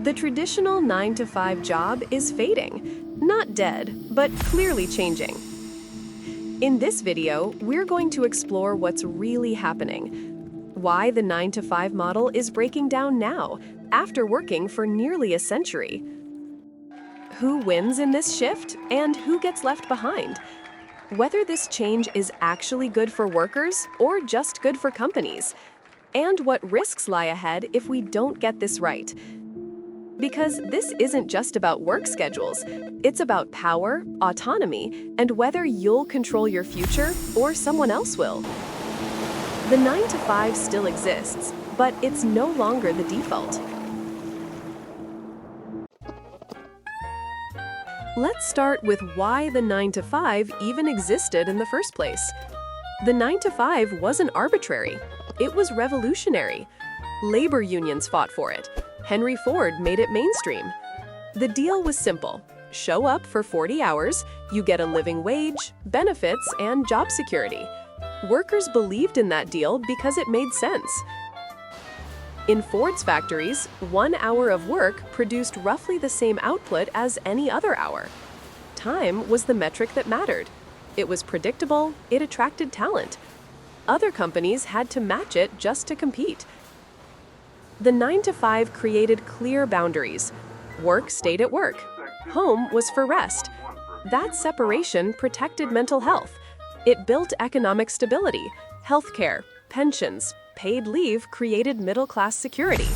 The traditional 9-to-5 job is fading, not dead, but clearly changing. In this video, we're going to explore what's really happening, why the 9-to-5 model is breaking down now, after working for nearly a century. Who wins in this shift, and who gets left behind? Whether this change is actually good for workers or just good for companies, and what risks lie ahead if we don't get this right. Because this isn't just about work schedules, it's about power, autonomy, and whether you'll control your future or someone else will. The 9-to-5 still exists, but it's no longer the default. Let's start with why the 9-to-5 even existed in the first place. The 9-to-5 wasn't arbitrary. It was revolutionary. Labor unions fought for it. Henry Ford made it mainstream. The deal was simple. Show up for 40 hours, you get a living wage, benefits, and job security. Workers believed in that deal because it made sense. In Ford's factories, 1 hour of work produced roughly the same output as any other hour. Time was the metric that mattered. It was predictable, it attracted talent. Other companies had to match it just to compete. The 9-to-5 created clear boundaries. Work stayed at work. Home was for rest. That separation protected mental health. It built economic stability. Healthcare, pensions, paid leave created middle-class security.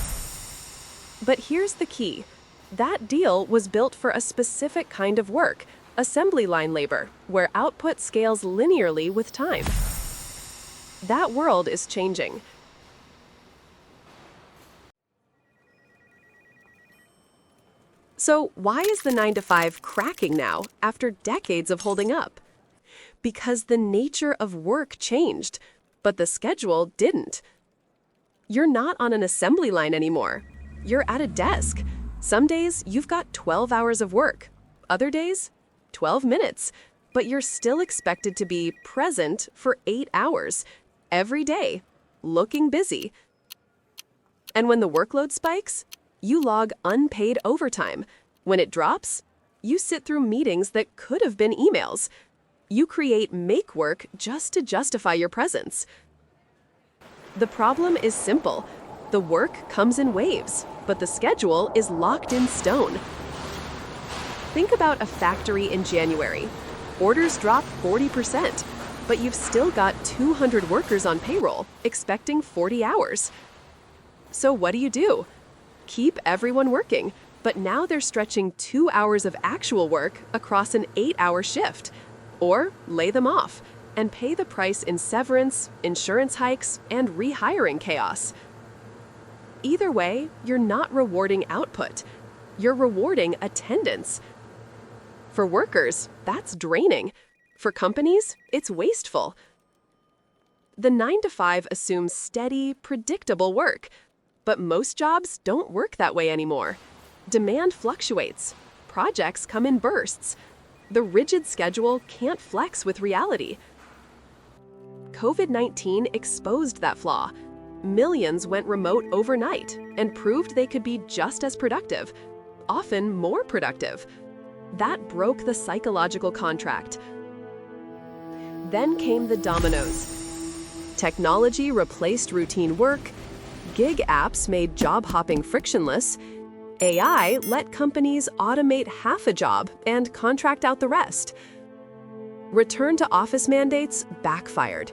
But here's the key. That deal was built for a specific kind of work, assembly line labor, where output scales linearly with time. That world is changing. So why is the 9-to-5 cracking now after decades of holding up? Because the nature of work changed, but the schedule didn't. You're not on an assembly line anymore. You're at a desk. Some days you've got 12 hours of work. Other days, 12 minutes. But you're still expected to be present for 8 hours, every day, looking busy. And when the workload spikes, you log unpaid overtime. When it drops, you sit through meetings that could have been emails. You create make work just to justify your presence. The problem is simple. The work comes in waves, but the schedule is locked in stone. Think about a factory in January. Orders drop 40%, but you've still got 200 workers on payroll, expecting 40 hours. So what do? Keep everyone working, but now they're stretching 2 hours of actual work across an 8-hour shift. Or lay them off and pay the price in severance, insurance hikes, and rehiring chaos. Either way, you're not rewarding output. You're rewarding attendance. For workers, that's draining. For companies, it's wasteful. The 9-to-5 assumes steady, predictable work. But most jobs don't work that way anymore. Demand fluctuates. Projects come in bursts. The rigid schedule can't flex with reality. COVID-19 exposed that flaw. Millions went remote overnight and proved they could be just as productive, often more productive. That broke the psychological contract. Then came the dominoes. Technology replaced routine work. Gig apps made job hopping frictionless. AI let companies automate half a job and contract out the rest. Return to office mandates backfired.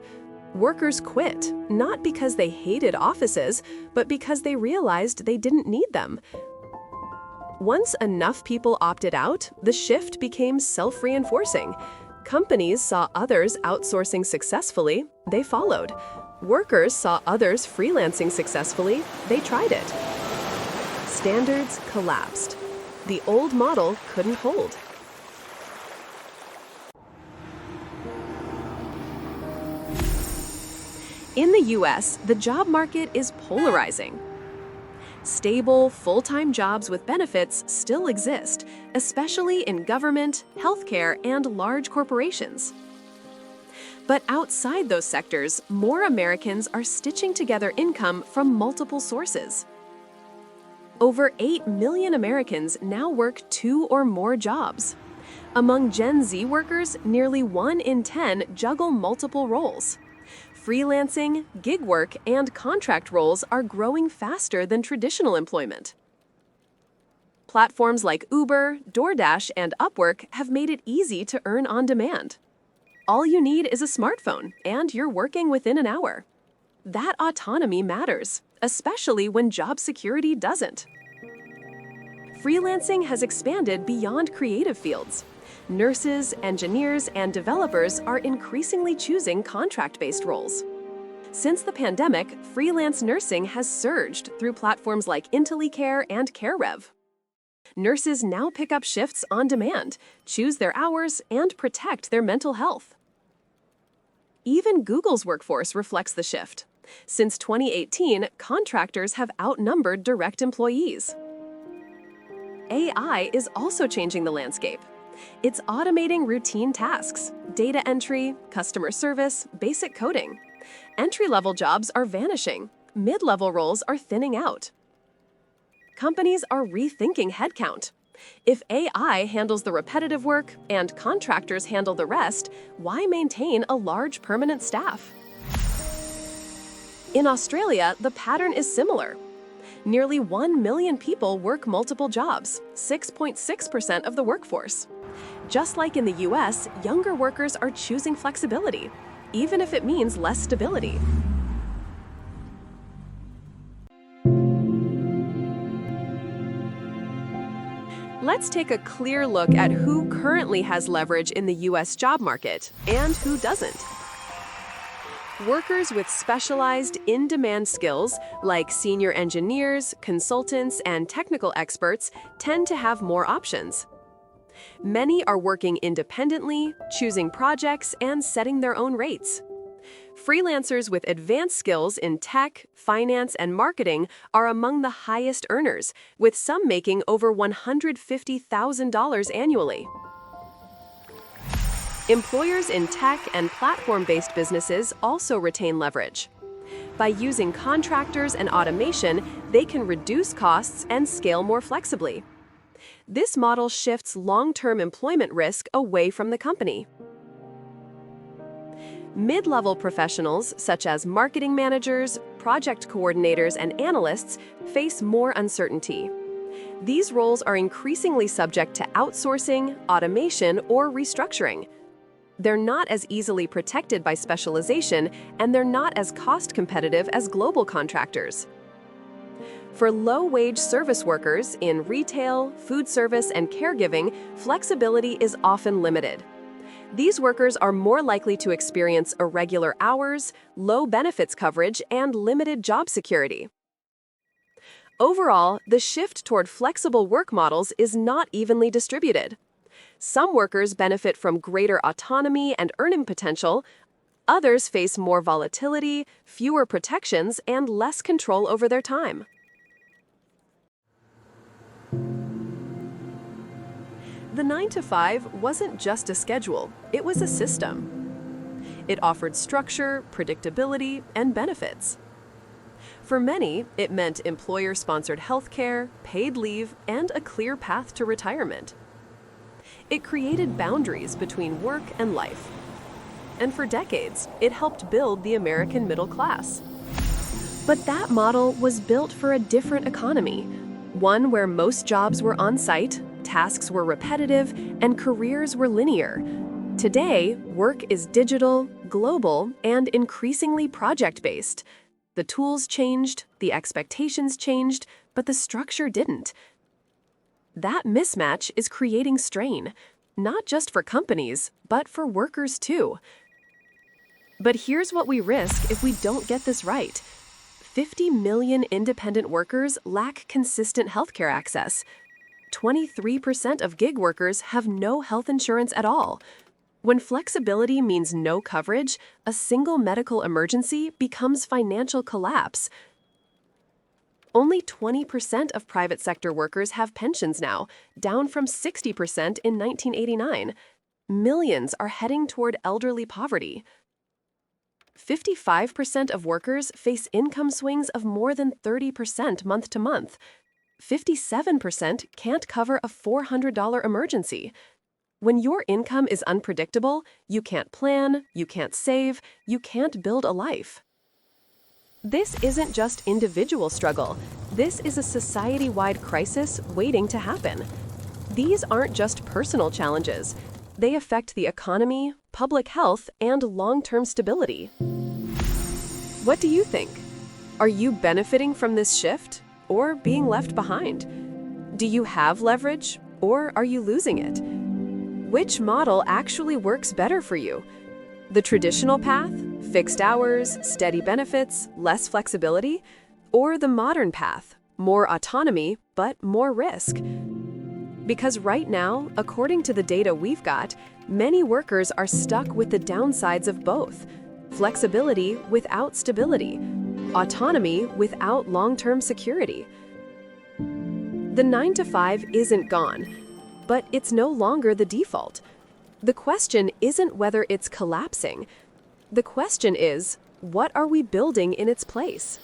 Workers quit, not because they hated offices, but because they realized they didn't need them. Once enough people opted out, the shift became self-reinforcing. Companies saw others outsourcing successfully, they followed. Workers saw others freelancing successfully, they tried it. Standards collapsed. The old model couldn't hold. In the US, the job market is polarizing. Stable, full-time jobs with benefits still exist, especially in government, healthcare, and large corporations. But outside those sectors, more Americans are stitching together income from multiple sources. Over 8 million Americans now work 2 or more jobs. Among Gen Z workers, nearly 1 in 10 juggle multiple roles. Freelancing, gig work, and contract roles are growing faster than traditional employment. Platforms like Uber, DoorDash, and Upwork have made it easy to earn on demand. All you need is a smartphone, and you're working within an hour. That autonomy matters, especially when job security doesn't. Freelancing has expanded beyond creative fields. Nurses, engineers, and developers are increasingly choosing contract-based roles. Since the pandemic, freelance nursing has surged through platforms like IntelliCare and CareRev. Nurses now pick up shifts on demand, choose their hours, and protect their mental health. Even Google's workforce reflects the shift. Since 2018, contractors have outnumbered direct employees. AI is also changing the landscape. It's automating routine tasks, data entry, customer service, basic coding. Entry-level jobs are vanishing. Mid-level roles are thinning out. Companies are rethinking headcount. If AI handles the repetitive work and contractors handle the rest, why maintain a large permanent staff? In Australia, the pattern is similar. Nearly 1 million people work multiple jobs, 6.6% of the workforce. Just like in the US, younger workers are choosing flexibility, even if it means less stability. Let's take a clear look at who currently has leverage in the US job market and who doesn't. Workers with specialized, in-demand skills, like senior engineers, consultants, and technical experts, tend to have more options. Many are working independently, choosing projects, and setting their own rates. Freelancers with advanced skills in tech, finance, and marketing are among the highest earners, with some making over $150,000 annually. Employers in tech and platform-based businesses also retain leverage. By using contractors and automation, they can reduce costs and scale more flexibly. This model shifts long-term employment risk away from the company. Mid-level professionals, such as marketing managers, project coordinators, and analysts, face more uncertainty. These roles are increasingly subject to outsourcing, automation, or restructuring. They're not as easily protected by specialization, and they're not as cost competitive as global contractors. For low-wage service workers in retail, food service, and caregiving, flexibility is often limited. These workers are more likely to experience irregular hours, low benefits coverage, and limited job security. Overall, the shift toward flexible work models is not evenly distributed. Some workers benefit from greater autonomy and earning potential. Others face more volatility, fewer protections, and less control over their time. The 9-to-5 wasn't just a schedule, it was a system. It offered structure, predictability, and benefits. For many, it meant employer-sponsored healthcare, paid leave, and a clear path to retirement. It created boundaries between work and life. And for decades, it helped build the American middle class. But that model was built for a different economy, one where most jobs were on-site, tasks were repetitive, and careers were linear. Today, work is digital, global, and increasingly project-based. The tools changed, the expectations changed, but the structure didn't. That mismatch is creating strain, not just for companies, but for workers too. But here's what we risk if we don't get this right. 50 million independent workers lack consistent healthcare access. 23% of gig workers have no health insurance at all. When flexibility means no coverage, a single medical emergency becomes financial collapse. Only 20% of private sector workers have pensions now, down from 60% in 1989. Millions are heading toward elderly poverty. 55% of workers face income swings of more than 30% month to month. 57% can't cover a $400 emergency. When your income is unpredictable, you can't plan, you can't save, you can't build a life. This isn't just individual struggle. This is a society-wide crisis waiting to happen. These aren't just personal challenges. They affect the economy, public health, and long-term stability. What do you think? Are you benefiting from this shift or being left behind? Do you have leverage or are you losing it? Which model actually works better for you? The traditional path, fixed hours, steady benefits, less flexibility, or the modern path, more autonomy but more risk? Because right now, according to the data we've got, many workers are stuck with the downsides of both: flexibility without stability, autonomy without long-term security. The 9-to-5 isn't gone, but it's no longer the default. The question isn't whether it's collapsing. The question is, what are we building in its place?